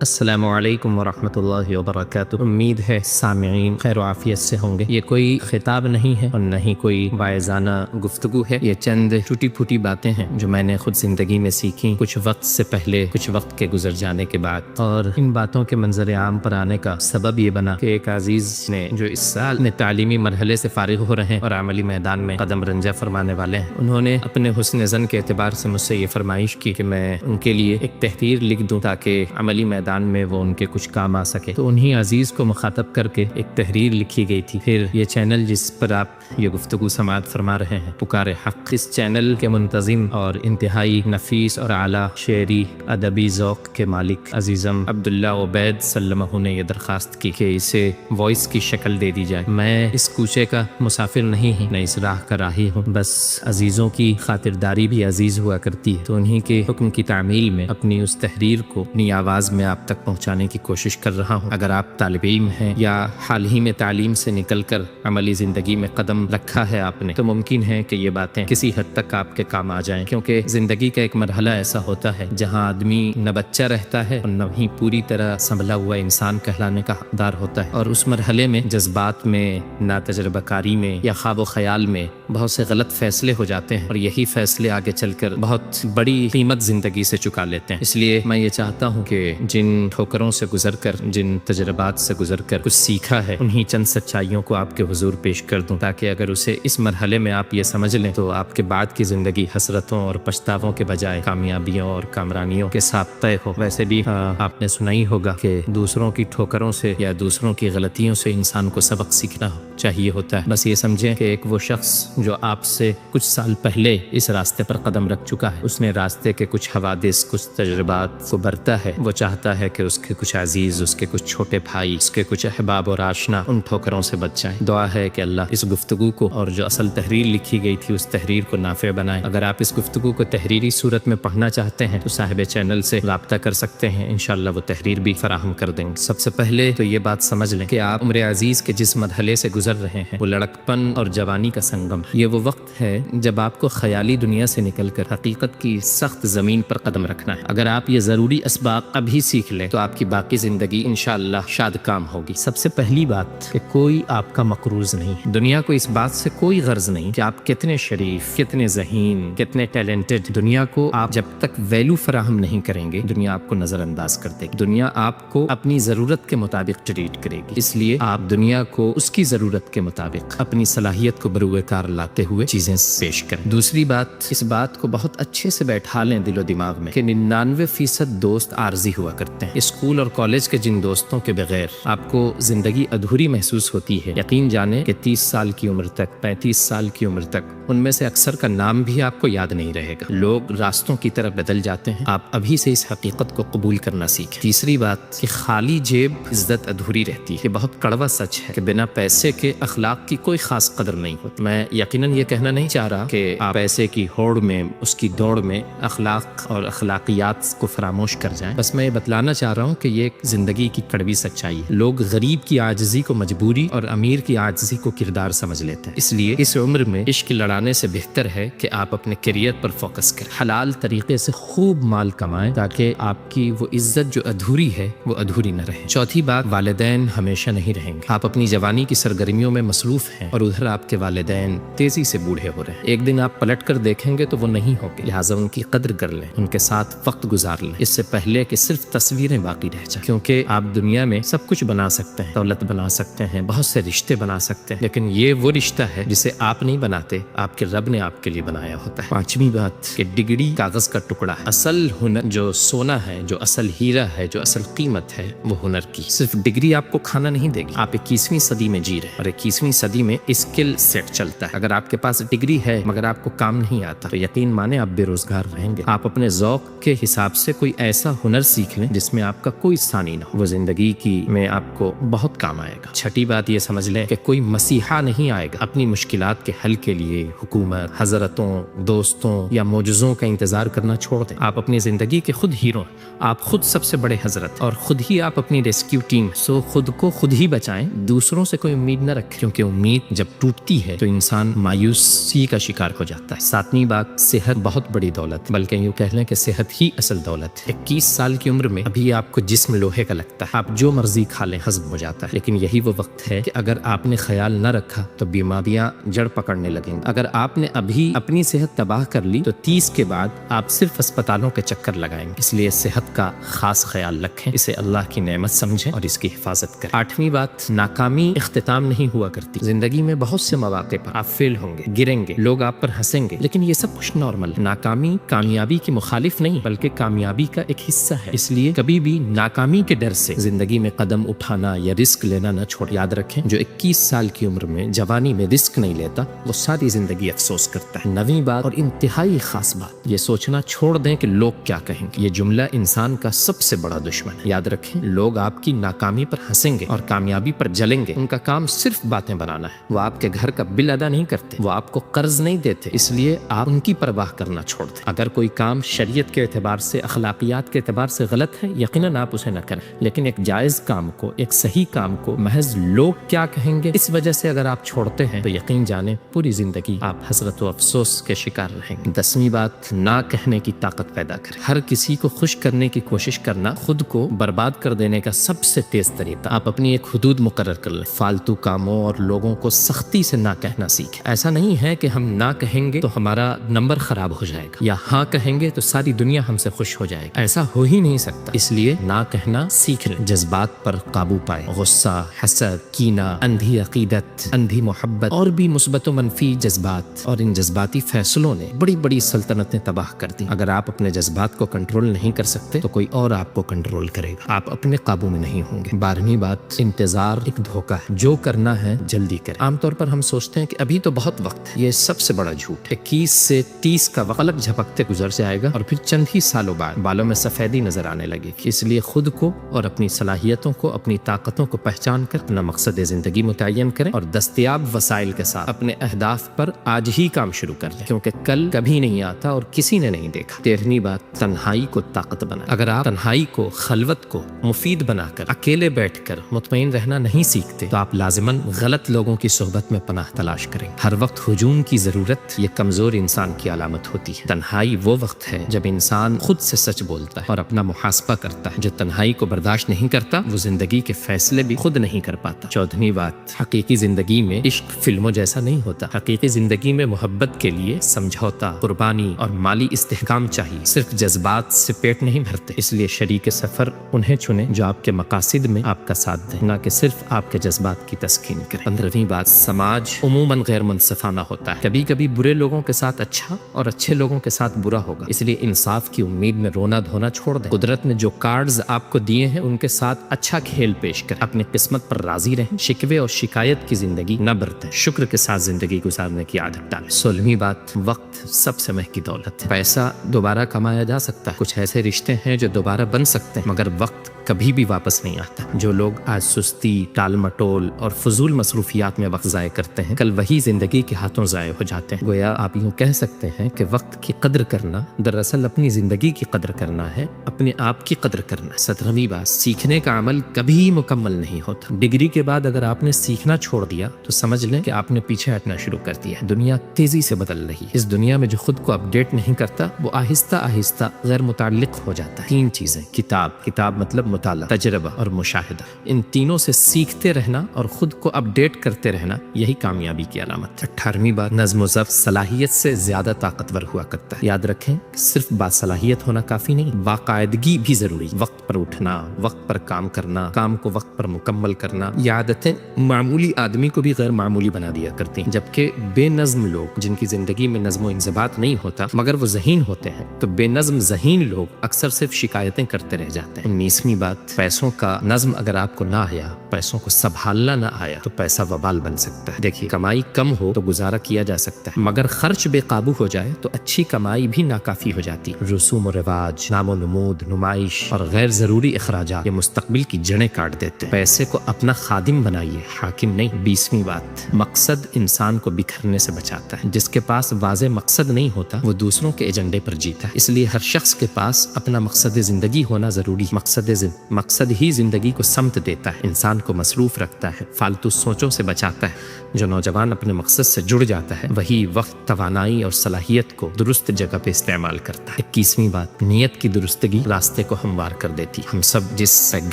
السلام علیکم ورحمۃ اللہ وبرکاتہ۔ امید ہے سامعین خیر و عافیت سے ہوں گے۔ یہ کوئی خطاب نہیں ہے اور نہ ہی کوئی واعظانہ گفتگو ہے، یہ چند ٹوٹی پھوٹی باتیں ہیں جو میں نے خود زندگی میں سیکھی کچھ وقت سے پہلے، کچھ وقت کے گزر جانے کے بعد، اور ان باتوں کے منظر عام پر آنے کا سبب یہ بنا کہ ایک عزیز نے جو اس سال اپنے تعلیمی مرحلے سے فارغ ہو رہے ہیں اور عملی میدان میں قدم رنجہ فرمانے والے ہیں، انہوں نے اپنے حسن ظن کے اعتبار سے مجھ سے یہ فرمائش کی کہ میں ان کے لیے ایک تحریر لکھ دوں تاکہ عملی میدان میں وہ ان کے کچھ کام آ سکے۔ تو انہی عزیز کو مخاطب کر کے ایک تحریر لکھی گئی تھی۔ پھر یہ چینل جس پر آپ یہ گفتگو سماعت فرما رہے ہیں، پکار حق، اس چینل کے منتظم اور انتہائی نفیس اور اعلیٰ شعری ادبی ذوق کے مالک عزیزم عبداللہ عبید سلمہ نے یہ درخواست کی کہ اسے وائس کی شکل دے دی جائے۔ میں اس کوچے کا مسافر نہیں ہوں، نہ اس راہ کا راہی ہوں، بس عزیزوں کی خاطرداری بھی عزیز ہوا کرتی ہے، تو انہی کے حکم کی تعمیل میں اپنی اس تحریر کو اپنی آواز میں آپ تک پہنچانے کی کوشش کر رہا ہوں۔ اگر آپ طالب علم ہیں یا حال ہی میں تعلیم سے نکل کر عملی زندگی میں قدم رکھا ہے آپ نے، تو ممکن ہے کہ یہ باتیں کسی حد تک آپ کے کام آ جائیں، کیونکہ زندگی کا ایک مرحلہ ایسا ہوتا ہے جہاں آدمی نہ بچہ رہتا ہے اور نہ ہی پوری طرح سنبھلا ہوا انسان کہلانے کا حقدار ہوتا ہے، اور اس مرحلے میں جذبات میں، نا تجربہ کاری میں یا خواب و خیال میں بہت سے غلط فیصلے ہو جاتے ہیں، اور یہی فیصلے آگے چل کر بہت بڑی قیمت زندگی سے چکا لیتے ہیں۔ اس لیے میں یہ چاہتا ہوں کہ جن ٹھوکروں سے گزر کر، جن تجربات سے گزر کر کچھ سیکھا ہے، انہی چند سچائیوں کو آپ کے حضور پیش کر دوں، تاکہ اگر اسے اس مرحلے میں آپ یہ سمجھ لیں تو آپ کے بعد کی زندگی حسرتوں اور پچھتاووں کے بجائے کامیابیوں اور کامرانیوں کے ساتھ طے ہو۔ ویسے بھی آپ نے سنا ہی ہوگا کہ دوسروں کی ٹھوکروں سے یا دوسروں کی غلطیوں سے انسان کو سبق سیکھنا چاہیے ہوتا ہے۔ بس یہ سمجھیں کہ ایک وہ شخص جو آپ سے کچھ سال پہلے اس راستے پر قدم رکھ چکا ہے، اس نے راستے کے کچھ حوادث، کچھ تجربات کو برتا ہے، وہ چاہتا ہے کہ اس کے کچھ عزیز، اس کے کچھ چھوٹے بھائی، اس کے کچھ احباب اور آشنا ان ٹھوکروں سے بچ جائیں۔ دعا ہے کہ اللہ اس گفتگو کو اور جو اصل تحریر لکھی گئی تھی اس تحریر کو نافع بنائے۔ اگر آپ اس گفتگو کو تحریری صورت میں پڑھنا چاہتے ہیں تو صاحب چینل سے رابطہ کر سکتے ہیں، انشاءاللہ وہ تحریر بھی فراہم کر دیں گے۔ سب سے پہلے تو یہ بات سمجھ لیں کہ آپ عمر عزیز کے جس مرحلے سے گزر رہے ہیں وہ لڑکپن اور جوانی کا سنگم ہے۔ یہ وہ وقت ہے جب آپ کو خیالی دنیا سے نکل کر حقیقت کی سخت زمین پر قدم رکھنا ہے۔ اگر آپ یہ ضروری اسباق ابھی سیکھ لیں تو آپ کی باقی زندگی انشاءاللہ شاد کام ہوگی۔ سب سے پہلی بات کہ کوئی آپ کا مقروض نہیں ہے۔ دنیا کو اس بات سے کوئی غرض نہیں کہ آپ کتنے شریف، کتنے ذہین، کتنے ٹیلنٹڈ۔ دنیا کو آپ جب تک ویلیو فراہم نہیں کریں گے، دنیا آپ کو نظر انداز کر دے گی۔ دنیا آپ کو اپنی ضرورت کے مطابق ٹریٹ کرے گی، اس لیے آپ دنیا کو اس کی ضرورت کے مطابق اپنی صلاحیت کو بروئے کار لاتے ہوئے چیزیں پیش کریں۔ دوسری بات، اس بات کو بہت اچھے سے بیٹھا لیں دل و دماغ میں کہ 99% دوست عارضی ہوا کرتے ہیں۔ اسکول اور کالج کے جن دوستوں کے بغیر آپ کو زندگی ادھوری محسوس ہوتی ہے، یقین جانیں کہ 30 سال کی عمر تک، 35 سال کی عمر تک ان میں سے اکثر کا نام بھی آپ کو یاد نہیں رہے گا۔ لوگ راستوں کی طرف بدل جاتے ہیں، آپ ابھی سے اس حقیقت کو قبول کرنا سیکھیں۔ تیسری بات کہ خالی جیب عزت ادھوری رہتی ہے۔ یہ بہت کڑوا سچ ہے کہ بنا پیسے کے اخلاق کی کوئی خاص قدر نہیں ہوتی۔ میں یقیناً یہ کہنا نہیں چاہ رہا کہ آپ پیسے کی ہوڑ میں، اس کی دوڑ میں اخلاق اور اخلاقیات کو فراموش کر جائیں۔ بس میں یہ بتلانا چاہ رہا ہوں کہ یہ ایک زندگی کی کڑوی سچائی ہے۔ لوگ غریب کی عاجزی کو مجبوری اور امیر کی عاجزی کو کردار سمجھ لیتے ہیں۔ اس لیے اس عمر میں عشق لڑانے سے بہتر ہے کہ آپ اپنے کیریئر پر فوکس کریں، حلال طریقے سے خوب مال کمائیں تاکہ آپ کی وہ عزت جو ادھوری ہے وہ ادھوری نہ رہے۔ چوتھی بات، والدین ہمیشہ نہیں رہیں گے۔ آپ اپنی جوانی کی سرگرمیوں میں مصروف ہیں اور ادھر آپ کے والدین تیزی سے بوڑھے ہو رہے ہیں۔ ایک دن آپ پلٹ کر دیکھیں گے تو وہ نہیں ہوگے، لہٰذا ان کی قدر کر لیں، ان کے ساتھ وقت گزار لیں، اس سے پہلے کہ صرف تصویریں باقی رہ جائیں، کیونکہ آپ دنیا میں سب کچھ بنا سکتے ہیں، دولت بنا سکتے ہیں، بہت سے رشتے بنا سکتے ہیں، لیکن یہ وہ رشتہ ہے جسے آپ نہیں بناتے، آپ کے رب نے آپ کے لیے بنایا ہوتا ہے۔ پانچویں بات کہ ڈگری کاغذ کا ٹکڑا ہے، اصل ہنر جو سونا ہے، جو اصل ہیرا ہے، جو اصل قیمت ہے وہ ہنر کی۔ صرف ڈگری آپ کو کھانا نہیں دے گی۔ آپ 21ویں صدی میں جی رہے ہیں اور 21ویں صدی میں اسکل سیٹ چلتا ہے۔ اگر آپ کے پاس ڈگری ہے مگر آپ کو کام نہیں آتا تو یقین مانے آپ بے روزگار رہیں گے۔ آپ اپنے ذوق کے حساب سے کوئی ایسا ہنر سیکھ لیں جس میں آپ کا کوئی ثانی نہ ہو، وہ زندگی کی میں آپ کو بہت کام آئے گا۔ چھٹی بات یہ سمجھ لیں کہ کوئی مسیحا نہیں آئے گا اپنی مشکلات کے حل کے لیے حکومت، حضرتوں، دوستوں یا معجزوں کا انتظار کرنا چھوڑ دیں۔ آپ اپنی زندگی کے خود ہیرو ہیں، آپ خود سب سے بڑے حضرت اور خود ہی آپ اپنی ریسکیو ٹیم۔ سو خود کو خود ہی بچائیں، دوسروں سے کوئی امید نہ رکھیں، کیونکہ امید جب ٹوٹتی ہے تو انسان انسان مایوسی کا شکار ہو جاتا ہے۔ ساتویں بات، صحت بہت بڑی دولت، بلکہ یوں کہہ لیں کہ صحت ہی اصل دولت ہے۔ 21 سال کی عمر میں ابھی آپ کو جسم لوہے کا لگتا ہے، آپ جو مرضی کھا لیں ہضم ہو جاتا ہے، لیکن یہی وہ وقت ہے کہ اگر آپ نے خیال نہ رکھا تو بیماریاں جڑ پکڑنے لگیں گی۔ اگر آپ نے ابھی اپنی صحت تباہ کر لی تو 30 کے بعد آپ صرف اسپتالوں کے چکر لگائیں گے۔ اس لیے صحت کا خاص خیال رکھیں، اسے اللہ کی نعمت سمجھیں اور اس کی حفاظت کریں۔ 8ویں بات، ناکامی اختتام نہیں ہوا کرتی۔ زندگی میں بہت سے مواقع پر آپ فیل ہوں گے، گریں گے، لوگ آپ پر ہنسیں گے، لیکن یہ سب کچھ نارمل ہے۔ ناکامی کامیابی کی مخالف نہیں بلکہ کامیابی کا ایک حصہ ہے۔ اس لیے کبھی بھی ناکامی کے ڈر سے زندگی میں قدم اٹھانا یا رسک لینا نہ چھوڑ۔ یاد رکھیں، جو 21 سال کی عمر میں جوانی میں رسک نہیں لیتا وہ ساری زندگی افسوس کرتا ہے۔ 9ویں بات اور انتہائی خاص بات، یہ سوچنا چھوڑ دیں کہ لوگ کیا کہیں گے۔ یہ جملہ انسان کا سب سے بڑا دشمن ہے۔ یاد رکھیں، لوگ آپ کی ناکامی پر ہنسیں گے اور کامیابی پر جلیں گے۔ ان کا کام صرف باتیں بنانا ہے، وہ آپ کے گھر کا بل ادا نہیں کرتے، وہ آپ کو قرض نہیں دیتے، اس لیے آپ ان کی پرواہ کرنا چھوڑ دیں۔ اگر کوئی کام شریعت کے اعتبار سے، اخلاقیات کے اعتبار سے غلط ہے، یقیناً آپ اسے نہ کریں، لیکن ایک جائز کام کو، ایک صحیح کام کو محض لوگ کیا کہیں گے اس وجہ سے اگر آپ چھوڑتے ہیں تو یقین جانیں پوری زندگی آپ حسرت و افسوس کے شکار رہیں گے۔ 10ویں بات، نہ کہنے کی طاقت پیدا کریں۔ ہر کسی کو خوش کرنے کی کوشش کرنا خود کو برباد کر دینے کا سب سے تیز طریقہ۔ آپ اپنی ایک حدود مقرر کر لیں، فالتو کاموں اور لوگوں کو سختی سے نہ کہنا سیکھیں۔ ایسا نہیں ہے کہ ہم نہ کہیں گے تو ہمارا نمبر خراب ہو جائے گا یا ہاں کہیں گے تو ساری دنیا ہم سے خوش ہو جائے گی، ایسا ہو ہی نہیں سکتا۔ اس لیے نہ کہنا سیکھ لیں، جذبات پر قابو پائیں۔ غصہ، حسد، کینہ، اندھی عقیدت، اندھی محبت اور بھی مثبت و منفی جذبات اور ان جذباتی فیصلوں نے بڑی بڑی سلطنتیں تباہ کر دی۔ اگر آپ اپنے جذبات کو کنٹرول نہیں کر سکتے تو کوئی اور آپ کو کنٹرول کرے گا، آپ اپنے قابو میں نہیں ہوں گے۔ 12ویں بات، انتظار ایک دھوکہ ہے، جو کرنا ہے جلدی کریں۔ عام طور پر ہم سوچتے ہیں کہ ابھی تو بہت وقت ہے، یہ سب سے بڑا جھوٹ ہے۔ 21 سے 30 کا وقت پلک جھپکتے گزر جائے گا اور پھر چند ہی سالوں بعد بالوں میں سفیدی نظر آنے لگے گی۔ اس لیے خود کو اور اپنی صلاحیتوں کو، اپنی طاقتوں کو پہچان کر اپنا مقصد زندگی متعین کریں اور دستیاب وسائل کے ساتھ اپنے اہداف پر آج ہی کام شروع کر لیں، کیونکہ کل کبھی نہیں آتا اور کسی نے نہیں دیکھا۔ 13ویں بات، تنہائی کو طاقت بنائیں۔ اگر آپ تنہائی کو، خلوت کو مفید بنا کر اکیلے بیٹھ کر مطمئن رہنا نہیں سیکھتے تو آپ لازماً غلط لوگوں کی صحبت میں پناہ تلاش کریں۔ ہر وقت ہجوم کی ضرورت یہ کمزور انسان کی علامت ہوتی ہے۔ تنہائی وہ وقت ہے جب انسان خود سے سچ بولتا ہے اور اپنا محاسبہ کرتا ہے۔ جو تنہائی کو برداشت نہیں کرتا وہ زندگی کے فیصلے بھی خود نہیں کر پاتا۔ 14ویں بات، حقیقی زندگی میں عشق فلموں جیسا نہیں ہوتا۔ حقیقی زندگی میں محبت کے لیے سمجھوتا، قربانی اور مالی استحکام چاہیے، صرف جذبات سے پیٹ نہیں بھرتے۔ اس لیے شریک سفر انہیں چنیں جو آپ کے مقاصد میں آپ کا ساتھ دیں، نہ کہ صرف آپ کے جذبات کی تسکین کریں۔ 15ویں بات، سماج عموماً غیر منصفانہ ہوتا ہے، کبھی کبھی برے لوگوں کے ساتھ اچھا اور اچھے لوگوں کے ساتھ برا ہوگا، اس لیے انصاف کی امید میں رونا دھونا چھوڑ دیں۔ قدرت نے جو کارڈز آپ کو دیے ہیں ان کے ساتھ اچھا کھیل پیش کریں، اپنی قسمت پر راضی رہیں، شکوے اور شکایت کی زندگی نہ برتیں، شکر کے ساتھ زندگی گزارنے کی عادت ڈالیں۔ 16ویں بات، وقت سب سے مہنگی دولت ہے۔ پیسہ دوبارہ کمایا جا سکتا ہے، کچھ ایسے رشتے ہیں جو دوبارہ بن سکتے ہیں، مگر وقت کبھی بھی واپس نہیں آتا۔ جو لوگ آج سستی، ٹال مٹول اور فضول مصروفیات میں وقت ضائع کرتے ہیں، کل وہی زندگی کے ہاتھوں ضائع ہو جاتے ہیں۔ گویا آپ یوں کہہ سکتے ہیں کہ وقت کی قدر کرنا دراصل اپنی زندگی کی قدر کرنا ہے، اپنے آپ کی قدر کرنا ہے۔ 17ویں بات، سیکھنے کا عمل کبھی مکمل نہیں ہوتا۔ ڈگری کے بعد اگر آپ نے سیکھنا چھوڑ دیا تو سمجھ لیں کہ آپ نے پیچھے ہٹنا شروع کر دیا۔ دنیا تیزی سے بدل رہی ہے، اس دنیا میں جو خود کو اپڈیٹ نہیں کرتا وہ آہستہ آہستہ غیر متعلق ہو جاتا ہے۔ 3 چیزیں، کتاب مطلب مطالعہ، تجربہ اور مشاہدہ، ان تینوں سے سیکھتے رہنا اور خود کو اپڈیٹ کرتے رہنا، یہی کامیابی کی علامت ہے۔ 18ویں بات، نظم و ضبط صلاحیت سے زیادہ طاقتور ہوا کرتا ہے۔ یاد رکھیں صرف باصلاحیت ہونا کافی نہیں، باقاعدگی بھی ضروری۔ وقت پر اٹھنا، وقت پر کام کرنا، کام کو وقت پر مکمل کرنا، یہ عادتیں معمولی آدمی کو بھی غیر معمولی بنا دیا کرتی ہیں، جبکہ بے نظم لوگ جن کی زندگی میں نظم و انضباط نہیں ہوتا مگر وہ ذہین ہوتے ہیں، تو بے نظم ذہین لوگ اکثر صرف شکایتیں کرتے رہ جاتے ہیں۔ 19ویں بات، پیسوں کا نظم اگر آپ کو نہ آیا، پیسوں کو سنبھالنا نہ آیا تو پیسہ وبال بن سکتا ہے۔ دیکھیے، کمائی کم ہو تو گزارا کیا جا سکتا ہے، مگر خرچ بے قابو ہو جائے تو اچھی کمائی بھی ناکافی ہو جاتی۔ رسوم و رواج، نام و نمود، نمائش اور غیر ضروری اخراجات یہ مستقبل کی جڑیں کاٹ دیتے ہیں۔ پیسے کو اپنا خادم بنائیے، حاکم نہیں۔ 20ویں بات، مقصد انسان کو بکھرنے سے بچاتا ہے۔ جس کے پاس واضح مقصد نہیں ہوتا وہ دوسروں کے ایجنڈے پر جیتا ہے، اس لیے ہر شخص کے پاس اپنا مقصد زندگی ہونا ضروری ہے۔ مقصد ہی زندگی کو سمت دیتا ہے، انسان کو مصروف رکھتا ہے، فالتو سوچوں سے بچاتا ہے۔ جو نوجوان اپنے مقصد سے جڑ جاتا ہے وہی وقت، توانائی اور صلاحیت کو درست جگہ پہ استعمال کرتا ہے۔ 21ویں بات، نیت کی درستگی راستے کو ہموار کر دیتی۔ ہم سب جس بیک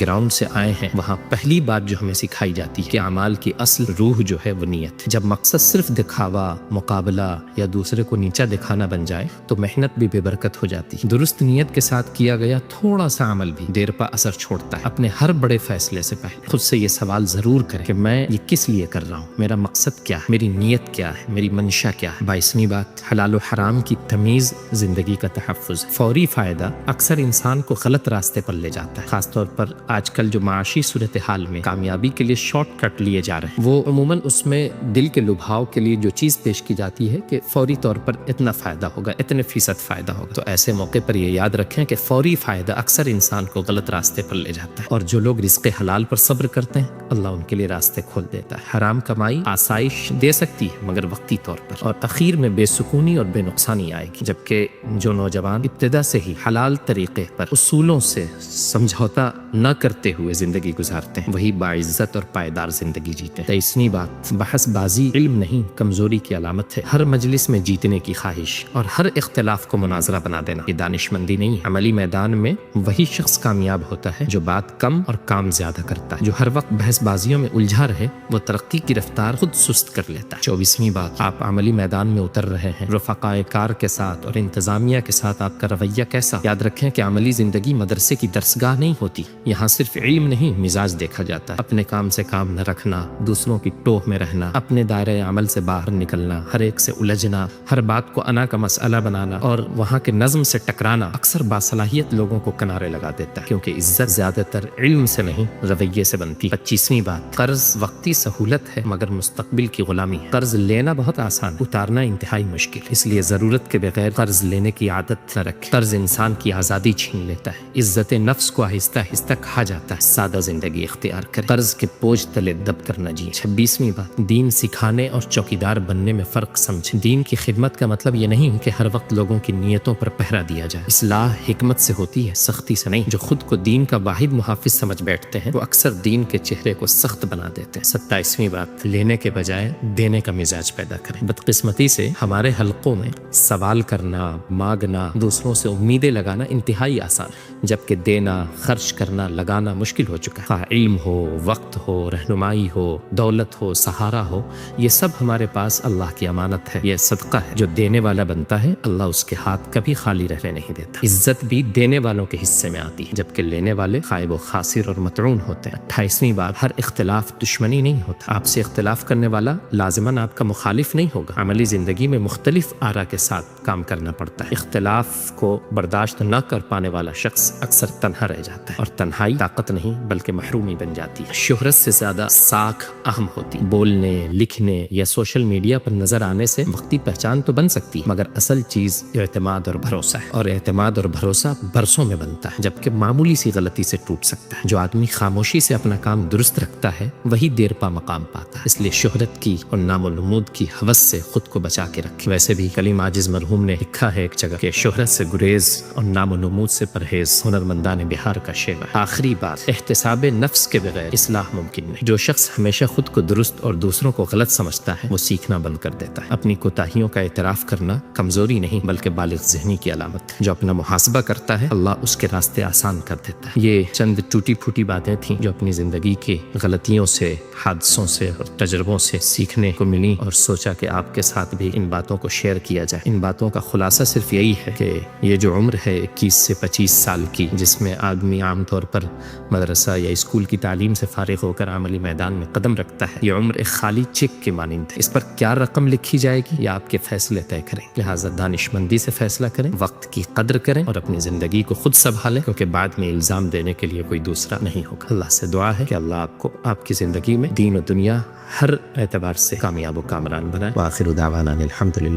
گراؤنڈ سے آئے ہیں وہاں پہلی بات جو ہمیں سکھائی جاتی ہے کہ اعمال کی اصل روح جو ہے وہ نیت۔ جب مقصد صرف دکھاوا، مقابلہ یا دوسرے کو نیچا دکھانا بن جائے تو محنت بھی بے برکت ہو جاتی ہے۔ درست نیت کے ساتھ کیا گیا تھوڑا سا عمل بھی دیر پا اثر چھوڑتا ہے۔ اپنے ہر بڑے فیصلے سے پہلے خود سے یہ سوال ضرور کریں کہ میں یہ کس لیے کر رہا ہوں، میرا مقصد کیا ہے، میری نیت کیا ہے، میری منشا کیا ہے۔ 22ویں بات، حلال و حرام کی تمیز زندگی کا تحفظ۔ فوری فائدہ اکثر انسان کو غلط راستے پر لے جاتا ہے، خاص طور پر آج کل جو معاشی صورتحال میں کامیابی کے لیے شارٹ کٹ لیے جا رہے ہیں، وہ عموماً اس میں دل کے لبھاؤ کے لیے جو چیز پیش کی جاتی ہے کہ فوری طور پر اتنا فائدہ ہوگا، اتنے فیصد فائدہ ہوگا۔ تو ایسے موقع پر یہ یاد رکھیں کہ فوری فائدہ اکثر انسان کو غلط راستے پر لے جاتا ہے، اور جو لوگ رزق حلال پر صبر کرتے ہیں اللہ ان کے لیے راستے کھول دیتا ہے۔ حرام کمائی آسائش دے سکتی ہے مگر وقتی طور پر، اور اخیر میں بے سکونی اور بے نقصانی آئے گی، جبکہ جو نوجوان ابتدا سے ہی حلال طریقے پر اصولوں سے سمجھوتا نہ کرتے ہوئے زندگی گزارتے ہیں وہی باعزت اور پائیدار زندگی جیتے ہیں۔ 23ویں بات، بحث بازی علم نہیں کمزوری کی علامت ہے۔ ہر مجلس میں جیتنے کی خواہش اور ہر اختلاف کو مناظرہ بنا دینا یہ دانش مندی نہیں ہے۔ عملی میدان میں وہی شخص کامیاب ہوتا ہے جو بات کم اور کام زیادہ کرتا ہے۔ جو ہر وقت بحث بازیوں میں الجھا رہے وہ ترقی کی رفتار خود سست کر لیتا ہے۔ 24ویں بات، آپ عملی میدان میں اتر رہے ہیں، رفقائے کار کے ساتھ اور انتظامیہ کے ساتھ آپ کا رویہ کیسا؟ یاد رکھیں کہ عملی زندگی مدرسے کی درسگاہ نہیں ہوتی، یہاں صرف علم نہیں مزاج دیکھا جاتا ہے۔ اپنے کام سے کام نہ رکھنا، دوسروں کی ٹوہ میں رہنا، اپنے دائرۂ عمل سے باہر نکلنا، ہر ایک سے الجھنا، ہر بات کو انا کا مسئلہ بنانا اور وہاں کے نظم سے ٹکرانا اکثر باصلاحیت لوگوں کو کنارے لگا دیتا ہے، کیونکہ عزت زیادہ تر علم سے نہیں رویے سے بنتی۔ 25ویں بات، قرض وقتی سہولت ہے مگر مستقبل کی غلامی ہے۔ قرض لینا بہت آسان، اتارنا انتہائی مشکل، اس لیے ضرورت کے بغیر قرض لینے کی عادت نہ رکھیں۔ قرض انسان کی آزادی چھین لیتا ہے، عزت نفس کو آہستہ آہستہ کھا جاتا ہے۔ سادہ زندگی اختیار کریں، قرض کے بوجھ تلے دب کر نہ جیئیں۔ 26ویں بات، دین سکھانے اور چوکیدار بننے میں فرق سمجھیں۔ دین کی خدمت کا مطلب یہ نہیں کہ ہر وقت لوگوں کی نیتوں پر پہرا دیا جائے۔ اصلاح حکمت سے ہوتی ہے، سختی سے نہیں۔ جو خود کو دین کا واحد محافظ سمجھ بیٹھتے ہیں وہ اکثر دین کے چہرے کو سخت بنا دیتے ہیں۔ 27ویں بات، لینے کے بجائے دینے کا مزاج پیدا کریں۔ بدقسمتی سے ہمارے حلقوں میں سوال کرنا، مانگنا، دوسروں سے امیدیں لگانا انتہائی آسان ہے، جبکہ دینا، خرچ کرنا، لگانا مشکل ہو چکا ہے۔ خواہ علم ہو، وقت ہو، رہنمائی ہو، دولت ہو، سہارا ہو، یہ سب ہمارے پاس اللہ کی امانت ہے، یہ صدقہ ہے۔ جو دینے والا بنتا ہے اللہ اس کے ہاتھ کبھی خالی رہنے نہیں دیتا۔ عزت بھی دینے والوں کے حصے میں آتی ہے، جبکہ لینے والے خائب و خاسر اور مطعون ہوتے ہیں۔ 28ویں بات، ہر اختلاف دشمنی نہیں ہوتا۔ آپ سے اختلاف کرنے والا لازماً آپ کا مخالف نہیں ہوگا۔ عملی زندگی میں مختلف آرا کے ساتھ کام کرنا پڑتا ہے۔ اختلاف کو برداشت نہ کر پانے والا شخص اکثر تنہا رہ جاتا ہے، اور تنہائی طاقت نہیں بلکہ محرومی بن جاتی ہے۔ شہرت سے زیادہ ساکھ اہم ہوتی، بولنے، لکھنے یا سوشل میڈیا پر نظر آنے سے وقتی پہچان تو بن سکتی ہے، مگر اصل چیز اعتماد اور بھروسہ ہے، اور اعتماد اور بھروسہ برسوں میں بنتا ہے، جبکہ معمولی سی غلطی سے ٹوٹ سکتا ہے۔ جو آدمی خاموشی سے اپنا کام درست رکھتا ہے وہی دیر پا مقام پاتا ہے۔ اس لیے شہرت کی اور نام و نمود کی ہوس سے خود کو بچا کے رکھیں۔ ویسے بھی کلیم عاجز مرحوم نے لکھا ہے ایک جگہ کہ شہرت سے گریز اور نام و نمود سے پرہیز ہنرمندان بہار کا شعر ہے۔ آخری بات، احتساب نفس کے بغیر اصلاح ممکن نہیں۔ جو شخص ہمیشہ خود کو درست اور دوسروں کو غلط سمجھتا ہے وہ سیکھنا بند کر دیتا ہے۔ اپنی کوتاہیوں کا اعتراف کرنا کمزوری نہیں بلکہ بالغ ذہنی کی علامت ہے۔ جو اپنا محاسبہ کرتا ہے اللہ اس کے راستے آسان کر دیتا ہے۔ یہ چند ٹوٹی پھوٹی باتیں تھیں جو اپنی زندگی کی غلطیوں سے، حادثوں سے اور تجربوں سے سیکھنے کو ملی، اور سوچا کہ آپ کے ساتھ بھی ان باتوں کو شیئر کیا جائے۔ ان باتوں کا خلاصہ صرف یہی ہے کہ یہ جو عمر ہے 21 سے 25 سال کی، جس میں آدمی عام طور پر مدرسہ یا اسکول کی تعلیم سے فارغ ہو کر عملی میدان میں قدم رکھتا ہے، یہ عمر ایک خالی چیک کے مانند ہے۔ اس پر کیا رقم لکھی جائے گی یہ آپ کے فیصلے طے کریں، لہٰذا دانشمندی سے فیصلہ کریں، وقت کی قدر کریں اور اپنی زندگی کو خود سنبھالیں، کیونکہ بعد میں الزام دینے کے لیے کوئی دوسرا نہیں ہوگا۔ اللہ سے دعا ہے کہ اللہ آپ کو آپ کی زندگی میں دین و دنیا ہر اعتبار سے کامیاب و کامران بنائے۔ وآخر دعوانا الحمدللہ۔